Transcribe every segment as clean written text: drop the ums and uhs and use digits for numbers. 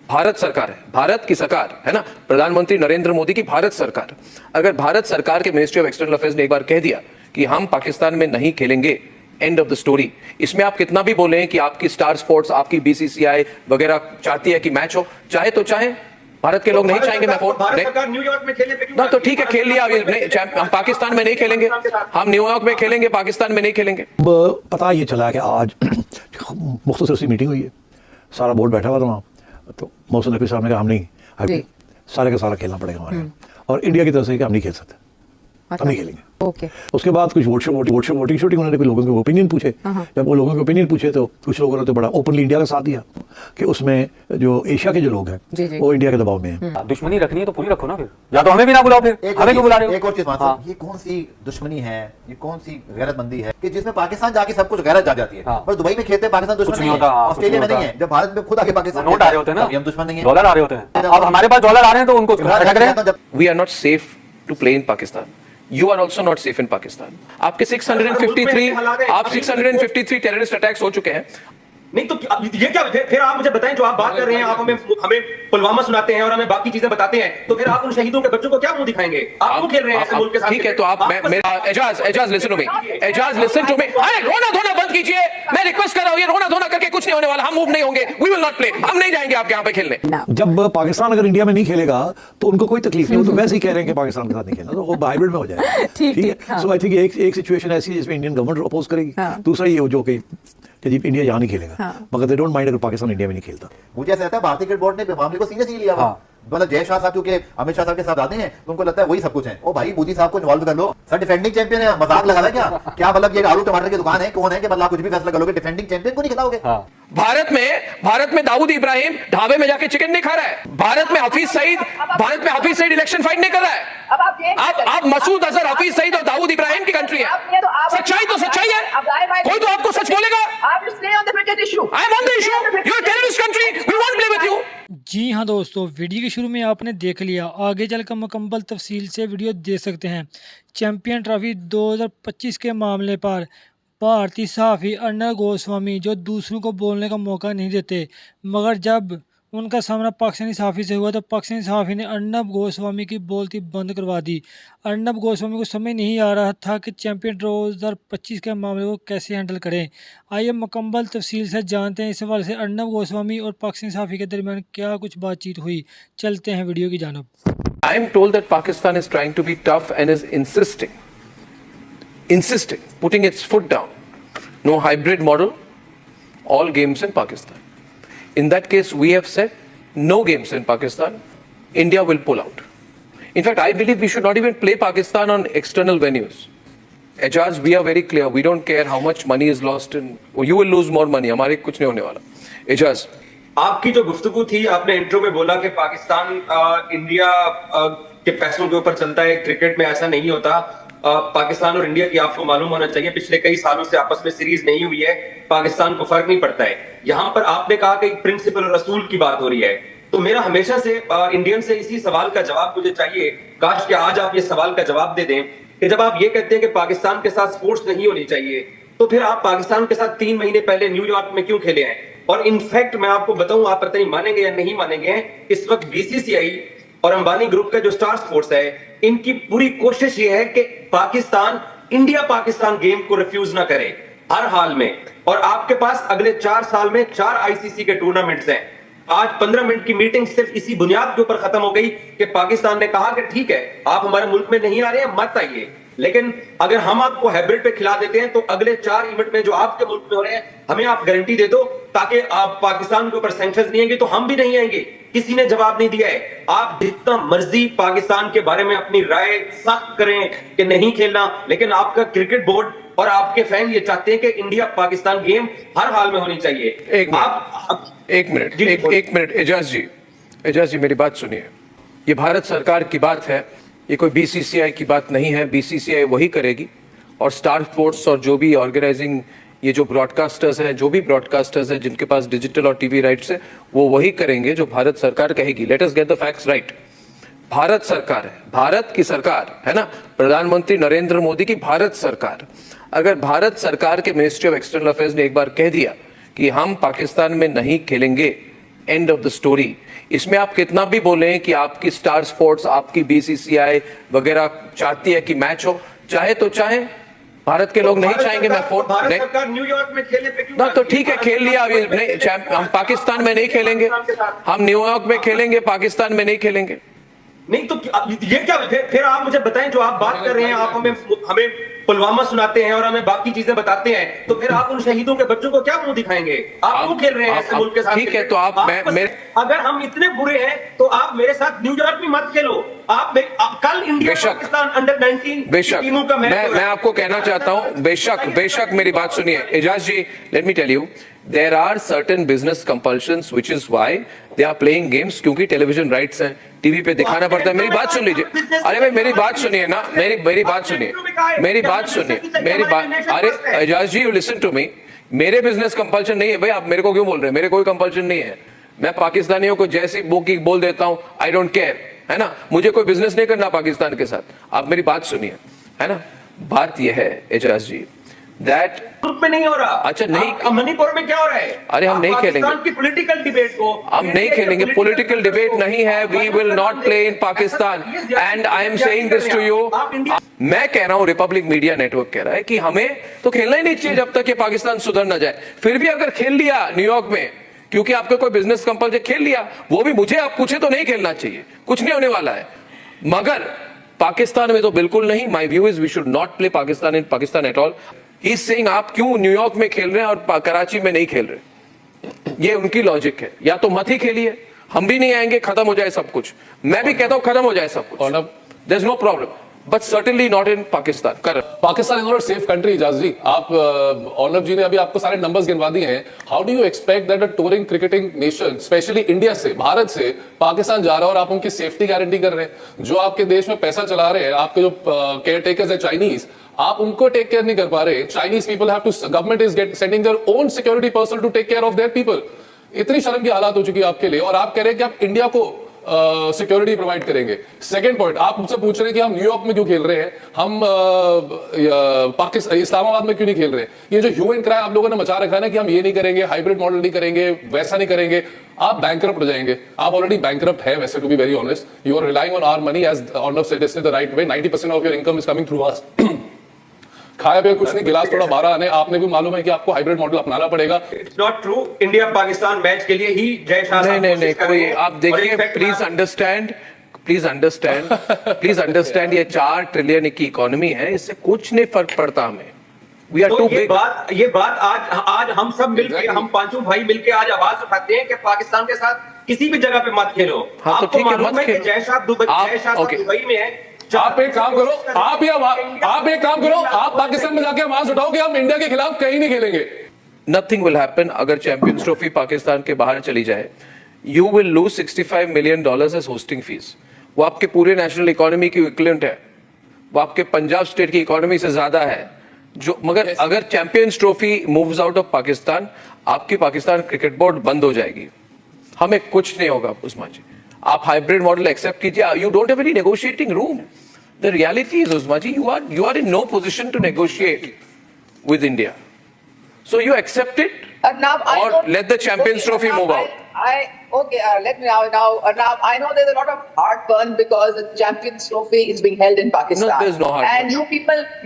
भारत सरकार है, भारत की सरकार है ना, प्रधानमंत्री नरेंद्र मोदी की भारत सरकार। अगर भारत सरकार के मिनिस्ट्री ऑफ एक्सटर्नल अफेयर्स ने एक बार कह दिया कि हम पाकिस्तान में नहीं खेलेंगे, एंड ऑफ द स्टोरी। इसमें आप कितना भी बोले कि आपकी स्टार स्पोर्ट्स, आपकी बीसीसीआई वगैरह चाहती है कि मैच हो, चाहे तो चाहे, भारत के लोग नहीं चाहेंगे। मैं सरकार न्यूयॉर्क में खेलने पे ना, तो ठीक है, खेल लिया। हम पाकिस्तान में नहीं खेलेंगे, हम न्यूयॉर्क में खेलेंगे, पाकिस्तान में नहीं खेलेंगे। पता ये चला कि आज मुख्तसर सी मीटिंग हुई है, सारा बोर्ड बैठा हुआ था वहाँ, तो मोहसिन नकवी साहब ने कहा हम नहीं, सारे का सारा खेलना पड़ेगा हमारे, और इंडिया की तरफ से हम नहीं खेल सकते, हम नहीं खेलेंगे। ओके। उसके बाद कुछ वोटिंग शूटिंग उन्होंने लोगों के ओपिनियन पूछे। जब वो लोगों के ओपिनियन पूछे तो कुछ लोगों ने तो बड़ा ओपनली इंडिया का साथ दिया कि उसमें जो एशिया के जो लोग हैं वो इंडिया के दबाव में हैं। दुश्मनी रखनी है तो पूरी रखो ना, फिर या तो हमें भी ना बुलाओ, फिर हमें क्यों बुला रहे हो? एक और चीज ये कौन सी दुश्मनी है, ये कौन सी गैरतमंदी है कि जिसमें पाकिस्तान जाके सब कुछ गैरत जा जाती है, पर दुबई में खेलते पाकिस्तान दुश्मन नहीं है, ऑस्ट्रेलिया में नहीं है, जब भारत में खुद आके पाकिस्तान नोट आ रहे होते हैं ना, हम दुश्मन नहीं है, डॉलर आ रहे होते हैं। अब हमारे पास डॉलर आ रहे हैं तो उनको खटक रहे हैं। We are not safe to play in Pakistan. You are also not safe in Pakistan. आपके 653 टेररिस्ट अटैक्स हो चुके हैं। नहीं तो ये क्या, फिर आप मुझे बताएं, जो आप बात कर रहे हैं, आप हमें पुलवामा सुनाते हैं और हमें बाकी चीजें बताते हैं, तो फिर आप उन शहीदों के बच्चों को क्या मुंह दिखाएंगे? आप क्यों खेल रहे हैं ऐसे मुल्क के साथ? ठीक है, तो आप Ejaz listen to me, Ejaz listen to me. अरे रोना धोना बंद कीजिए, मैं रिक्वेस्ट कर रहा हूं, ये रोना धोना करके कुछ नहीं होने वाला, हम मूव नहीं होंगे, वी विल नॉट प्ले, हम नहीं जाएंगे आपके यहाँ पे खेलने। जब पाकिस्तान अगर इंडिया में नहीं खेलेगा तो उनको कोई तकलीफ नहीं, वो तो वैसे ही कह रहे हैं कि पाकिस्तान के साथ नहीं खेलना, तो वो हाइब्रिड में हो जाएगा। ठीक है, सो आई थिंक एक सिचुएशन ऐसी है जिसमें इंडियन गवर्नमेंट अपोज करेगी, दूसरा ये जो कि इंडिया यहाँ नहीं खेलेगा, मगर दे डोंट माइंड अगर पाकिस्तान इंडिया में नहीं खेलता। मुझे ऐसा लगता है भारतीय क्रिकेट बोर्ड ने मामले को सीरियसली लिया हुआ, मतलब जय शाह साहब क्योंकि अमित शाह साहब के साथ आते हैं तो उनको लगता है वही सब कुछ है। ओ भाई, मोदी साहब को इन्वॉल्व कर लो, सर डिफेंडिंग चैंपियन है, मजाक लगा रहा है क्या मतलब ये आलू टमाटर की दुकान है, कौन है कि मतलब कुछ भी फैसला कर लोगे, डिफेंडिंग चैंपियन को नहीं खिलाओगे? भारत में दाऊद इब्राहिम ढाबे में जाके चिकन नहीं खा रहा है। भारत में हफीज सईद इलेक्शन फाइट नहीं कर रहा है। आप मसूद अजहर, हफीज सईद और दाऊद इब्राहिम की कंट्री है। सच्चाई तो सच्चाई है, कोई तो आपको सच बोलेगा। I am on the issue, you are terrorist country, we won't play with you. जी हाँ दोस्तों, वीडियो के शुरू में आपने देख लिया, आगे चलकर मुकम्मल तफसील से वीडियो देख सकते हैं। चैंपियन ट्रॉफी 2025 के मामले पर भारतीय सहाफ़ी अर्नब गोस्वामी जो दूसरों को बोलने का मौका नहीं देते, मगर जब उनका सामना पाकिस्तानी सहाफ़ी से हुआ तो पाकिस्तानी सहाफ़ी ने अर्नब गोस्वामी की बोलती बंद करवा दी। अर्नब गोस्वामी को समझ नहीं आ रहा था कि चैंपियन 2025 के मामले को कैसे हैंडल करें। आइए मुकम्मल तफसील से जानते हैं इस हवाले से अर्नब गोस्वामी और पाकिस्तानी सहाफ़ी के दरमियान क्या कुछ बातचीत हुई। चलते हैं वीडियो की जानब। I am told that Pakistan is trying to be tough and is insisting, putting its foot down. No hybrid model, all games in Pakistan. In that case, we have said no games in Pakistan. India will pull out. In fact, I believe we should not even play Pakistan on external venues. Ejaz, we are very clear. We don't care how much money is lost in. You will lose more money. हमारे कुछ नहीं होने वाला. Ejaz. आपकी जो गुफ्तगू थी, आपने इंट्रो में बोला कि पाकिस्तान इंडिया के पैसों के ऊपर चलता है, क्रिकेट में ऐसा नहीं होता। पाकिस्तान और इंडिया की आपको मालूम होना चाहिए पिछले कई सालों से आपस में सीरीज नहीं हुई है, पाकिस्तान को फर्क नहीं पड़ता है। यहाँ पर आपने कहा कि प्रिंसिपल और रसूल की बात हो रही है, तो मेरा हमेशा से इंडियन से इसी सवाल का जवाब मुझे चाहिए। काश कि आज आप ये सवाल का जवाब दे दें कि जब आप ये कहते हैं कि पाकिस्तान के साथ स्पोर्ट्स नहीं होनी चाहिए, तो फिर आप पाकिस्तान के साथ 3 महीने पहले न्यूयॉर्क में क्यों खेले हैं? और इनफैक्ट मैं आपको बताऊं, आप पता नहीं मानेंगे या नहीं मानेंगे, इस वक्त बीसीसीआई और अंबानी ग्रुप का जो स्टार स्पोर्ट्स है, इनकी पूरी कोशिश ये है कि पाकिस्तान इंडिया पाकिस्तान गेम को रिफ्यूज ना करे हर हाल में। और आपके पास अगले 4 साल में 4 आईसीसी के टूर्नामेंट्स हैं। आज 15 मिनट की मीटिंग सिर्फ इसी बुनियाद के ऊपर खत्म हो गई कि पाकिस्तान ने कहा कि ठीक है, आप हमारे मुल्क में नहीं आ रहे हैं, मत आइए, लेकिन अगर हम आपको हाइब्रिड पे खिला देते हैं तो अगले 4 इवेंट में जो आपके मुल्क में हो रहे हैं, हमें आप गारंटी दे दो, ताकि आप पाकिस्तान के ऊपर सैंक्शंस नहीं आएंगे तो हम भी नहीं आएंगे। किसी ने जवाब नहीं दिया है। आप जितना मर्जी पाकिस्तान के बारे में अपनी राय सख्त करें कि नहीं खेलना, लेकिन आपका क्रिकेट बोर्ड और आपके फैन ये चाहते हैं कि इंडिया पाकिस्तान गेम हर हाल में होनी चाहिए। एक मिनट एजाज जी मेरी बात सुनिए। ये भारत सरकार की बात है, ये कोई बीसीसीआई की बात नहीं है। बीसीसीआई वही करेगी और स्टार स्पोर्ट्स और जो भी ऑर्गेनाइजिंग ये जो ब्रॉडकास्टर्स हैं, जो भी ब्रॉडकास्टर्स हैं जिनके पास डिजिटल और टीवी राइट्स है, वो वही करेंगे जो भारत सरकार कहेगी। Let us get the facts right. Bharat सरकार है, भारत की सरकार है ना, प्रधानमंत्री नरेंद्र मोदी की भारत सरकार। अगर भारत सरकार के मिनिस्ट्री ऑफ एक्सटर्नल अफेयर्स ने एक बार कह दिया कि हम पाकिस्तान में नहीं खेलेंगे, एंड ऑफ द स्टोरी। इसमें आप कितना भी बोलें कि आपकी स्टार स्पोर्ट्स, आपकी बीसीसीआई वगैरह चाहती है कि मैच हो, चाहे तो चाहे, भारत के लोग नहीं चाहेंगे। मैं फोन भारत सरकार न्यूयॉर्क में खेले पे क्यों ना, तो ठीक है खेल लिया, अभी नहीं, हम पाकिस्तान में नहीं खेलेंगे, हम न्यूयॉर्क में खेलेंगे, पाकिस्तान में नहीं खेलेंगे। नहीं तो ये क्या, फिर आप मुझे बताएं, जो आप बात कर रहे हैं, आप हमें पुलवामा सुनाते हैं और हमें बाकी चीजें बताते हैं, तो फिर आप उन शहीदों के बच्चों को क्या मुंह दिखाएंगे? आप क्यों खेल रहे हैं ऐसे मुल्क के साथ? ठीक है, तो आप अगर हम इतने बुरे हैं तो आप मेरे साथ न्यूयॉर्क में मत खेलो। आप कल इंडिया पाकिस्तान अंडर 19 टीमों का मैच, मैं आपको कहना चाहता हूं, बेशक मेरी बात सुनिए Ejaz ji, let me tell you, there are certain business compulsions which is why they are playing games, क्योंकि टेलीविजन राइट्स हैं, टीवी पे दिखाना पड़ता है। मेरी बात सुन लीजिए, अरे भाई मेरी बात सुनिए ना, मेरी बात सुनिए, अरे एजाज जी, यू लिसन टू मी, मेरे बिजनेस कंपल्शन नहीं है भाई, आप मेरे को क्यों बोल रहे हैं? मेरे कोई कंपल्शन नहीं है, मैं पाकिस्तानियों को जैसी बुकी बोल देता हूं, आई डोंट केयर, है ना, मुझे कोई बिजनेस नहीं करना पाकिस्तान के साथ। आप मेरी बात सुनिए, है ना, बात यह है एजाज जी, दैट में नहीं हो रहा। अच्छा, नहीं, मणिपुर में क्या हो रहा है? अरे हम नहीं खेलेंगे, पाकिस्तान की पॉलिटिकल डिबेट को हम नहीं खेलेंगे, पॉलिटिकल डिबेट नहीं है, we will not play in Pakistan, and I am saying this to you. मैं कह रहा हूं, रिपब्लिक मीडिया नेटवर्क कह रहा है कि हमें तो खेलना ही नहीं चाहिए जब तक ये पाकिस्तान सुधर ना जाए। फिर भी अगर खेल लिया न्यूयॉर्क में, क्योंकि आपके कोई बिजनेस कंपल्सन खेल लिया, वो भी मुझे आप पूछे तो नहीं खेलना चाहिए, कुछ नहीं होने वाला है, मगर पाकिस्तान में तो बिल्कुल नहीं। My view is we should not play Pakistan in Pakistan at all. He is saying आप क्यों न्यूयॉर्क में खेल रहे हैं और कराची में नहीं खेल रहे, ये उनकी लॉजिक है। या तो मत ही खेलिए, हम भी नहीं आएंगे, खत्म हो जाए सब कुछ, मैं भी कहता हूं खत्म हो जाए सब कुछ, there is no problem, but certainly not in Pakistan. Pakistan is not a safe country. Ijaz ji, आप अर्नब जी ने अभी आपको सारे नंबर्स गिनवा दिए हैं। How do you expect that a touring cricketing nation, specially India से, भारत से पाकिस्तान जा रहा है और आप उनकी सेफ्टी गारंटी कर रहे हैं? जो आपके देश में पैसा चला रहे हैं, आपके जो केयर टेकर्स है चाइनीज, आप उनको टेक केयर नहीं कर पा रहे। Chinese people have to, government is sending their own security person to take care of their people. इतनी शर्म की हालात हो चुकी है आपके लिए, और आप कह रहे हैं कि आप इंडिया को सिक्योरिटी प्रोवाइड करेंगे। सेकंड पॉइंट, आप मुझसे पूछ रहे हैं कि हम न्यूयॉर्क में क्यों खेल रहे हैं, हम पाकिस्तान इस्लामाबाद में क्यों नहीं खेल रहे? ये जो ह्यू एंड क्राई आप लोगों ने मचा रखा है ना कि हम ये नहीं करेंगे, हाइब्रिड मॉडल नहीं करेंगे, वैसा नहीं करेंगे, आप बैंकरप्ट हो जाएंगे। आप ऑलरेडी बैंकरप्ट है वैसे, to be very honest. You are relying on our money, as Arnab said it the right way. 90% of your income is coming through us. खाया पिया कुछ नहीं, गिलास थोड़ा बारह आने। आपने भी मालूम है कि आपको हाइब्रिड मॉडल अपनाना पड़ेगा। It's not true. India Pakistan match के लिए ही जय शाह साहब नहीं, कोई आप देखिए, प्लीज अंडरस्टैंड, ये 4 ट्रिलियन की इकोनॉमी है, इससे कुछ नहीं फर्क पड़ता हमें। We are too big. ये बात आज हम सब मिलकर, हम पांचों भाई मिलकर आज आवाज उठाते हैं कि पाकिस्तान के साथ किसी भी जगह पे मत खेलो। हाँ, तो ठीक है, मत खेलो। जय शाह दुबई में है। आप एक काम करो, आप पाकिस्तान में जाके आवाज उठाओ कि हम इंडिया के खिलाफ कहीं नहीं खेलेंगे। नथिंग विल हैपन अगर चैंपियंस ट्रॉफी पाकिस्तान के बाहर चली जाए। You will lose $65 million as hosting fees. वो आपके पूरे नेशनल इकोनॉमी की इक्विवेलेंट है, वो आपके पंजाब स्टेट की इकोनॉमी से ज्यादा है। जो मगर अगर Champions trophy moves out of Pakistan, आपकी पाकिस्तान क्रिकेट बोर्ड बंद हो जाएगी, हमें कुछ नहीं होगा उस्मान जी। आप हाइब्रिड मॉडल एक्सेप्ट कीजिए, you don't have any negotiating room. The reality is Usman ji, you are in no position to negotiate with India, so you accept it or let the Champions Trophy move out. Let me now I know there's a lot of heartburn because the Champions Trophy is being held in Pakistan. No, there's no heartburn. And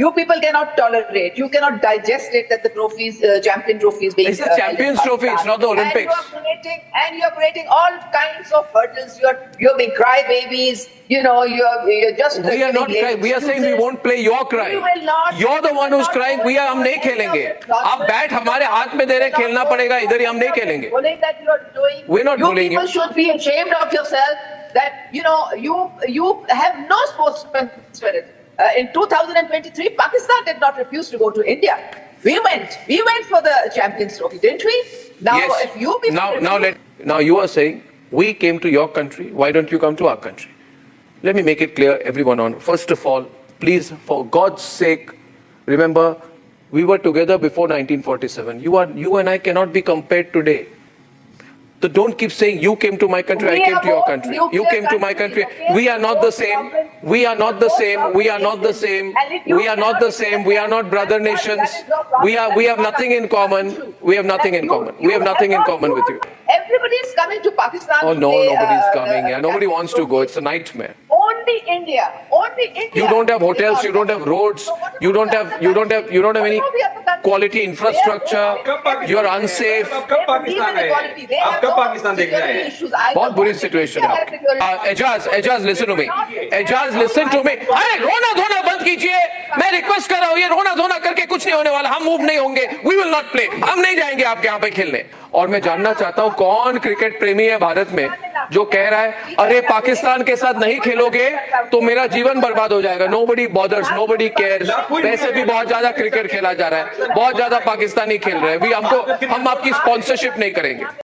you people cannot tolerate, you cannot digest it that the trophies, Champion Trophy is being It's the Champions Trophy, it's not the Olympics. And you're creating all kinds of hurdles. You're being crybabies. You know, you're just. We are not crying. We are saying we won't play your crying. You will not. You're the one who's crying. हम नहीं खेलेंगे। आप bat हमारे हाथ में दे रहे, खेलना पड़ेगा, इधर ही हम नहीं खेलेंगे। We're not bullying you. People should be ashamed of yourself that you have no sportsman spirit. In 2023, Pakistan did not refuse to go to India. We went for the Champions Trophy, didn't we? Now, yes. if you people now you are saying we came to your country. Why don't you come to our country? Let me make it clear, everyone on. First of all, please, for God's sake, remember, we were together before 1947. You and I cannot be compared today. So don't keep saying you came to my country, I came to your country. You came to my country. We are not the same. We are not the same. We are not the same. We are not the same. We are not brother nations. We have nothing in common. We have nothing in common. We have nothing in common with you. Everybody is coming to Pakistan. Oh to no, play, nobody's coming. the Yeah, nobody wants to go. It's a nightmare. Only India. Only India. You don't have hotels. You don't have roads. You don't have any quality infrastructure. You are unsafe. अब कब पाकिस्तान आए? अब कब पाकिस्तान देखने आए? बहुत बुरी situation है। Ejaz listen to me. Ejaz listen to me. अरे रोना धोना बंद कीजिए। मैं रिक्वेस्ट कर रहा हूँ, ये रोना धोना करके कुछ नहीं होने वाला। हम मूव नहीं होंगे। We will not play. हम नहीं जाएंगे आपके यहाँ पे खेलने। और मैं जानना चाहता हूँ कौन क्रिकेट प्रेमी है भारत में जो कह रहा है अरे पाकिस्तान के साथ नहीं खेलोगे तो मेरा जीवन बर्बाद हो जाएगा। Nobody bothers, nobody cares. वैसे भी बहुत ज्यादा क्रिकेट खेला जा रहा है, बहुत ज्यादा पाकिस्तानी खेल रहे हैं। हम आपकी स्पॉन्सरशिप नहीं करेंगे।